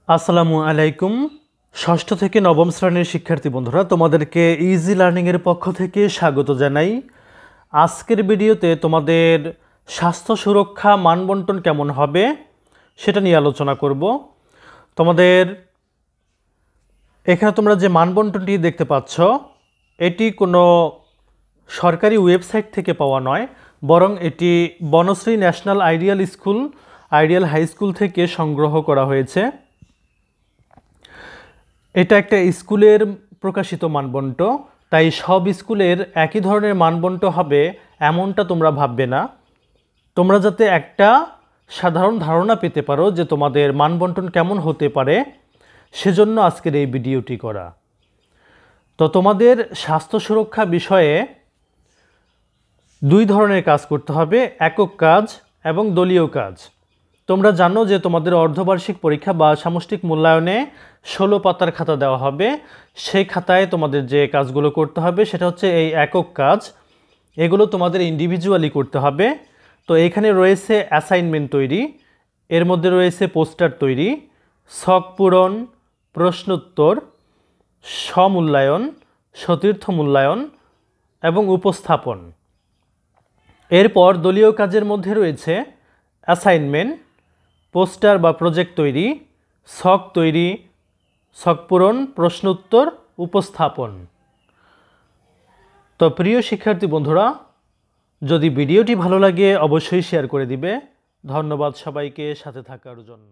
আসসালামু আলাইকুম। ষষ্ঠ থেকে নবম শ্রেণীর শিক্ষার্থী বন্ধুরা, তোমাদেরকে ইজি লার্নিংয়ের পক্ষ থেকে স্বাগত জানাই। আজকের ভিডিওতে তোমাদের স্বাস্থ্য সুরক্ষা মানবন্টন কেমন হবে সেটা নিয়ে আলোচনা করব। তোমাদের এখানে তোমরা যে মানবন্টনটি দেখতে পাচ্ছ, এটি কোনো সরকারি ওয়েবসাইট থেকে পাওয়া নয়, বরং এটি Banasree national ideal high school থেকে সংগ্রহ করা হয়েছে। এটা একটা স্কুলের প্রকাশিত মানবন্ট, তাই সব স্কুলের একই ধরনের মানবন্ট হবে এমনটা তোমরা ভাববে না। তোমরা যাতে একটা সাধারণ ধারণা পেতে পারো যে তোমাদের মানবন্টন কেমন হতে পারে, সেজন্য আজকের এই ভিডিওটি করা। তো তোমাদের স্বাস্থ্য সুরক্ষা বিষয়ে দুই ধরনের কাজ করতে হবে, একক কাজ এবং দলীয় কাজ। তোমরা জানো যে তোমাদের অর্ধবার্ষিক পরীক্ষা বা সামষ্টিক মূল্যায়নে 16 পাতার খাতা দেওয়া হবে। সেই খাতায় তোমাদের যে কাজগুলো করতে হবে সেটা হচ্ছে এই একক কাজ। এগুলো তোমাদের ইন্ডিভিজুয়ালি করতে হবে। তো এখানে রয়েছে অ্যাসাইনমেন্ট তৈরি, এর মধ্যে রয়েছে পোস্টার তৈরি, ছক পূরণ, প্রশ্নোত্তর, স্বমূল্যায়ন, সতীর্থ মূল্যায়ন এবং উপস্থাপন। এরপর দলীয় কাজের মধ্যে রয়েছে অ্যাসাইনমেন্ট, পোস্টার বা প্রজেক্ট তৈরি, ছক তৈরি, ছক পূরণ, প্রশ্নোত্তর, উপস্থাপন। তো প্রিয় শিক্ষার্থী বন্ধুরা, যদি ভিডিওটি ভালো লাগে অবশ্যই শেয়ার করে দিবে। ধন্যবাদ সবাইকে সাথে থাকার জন্য।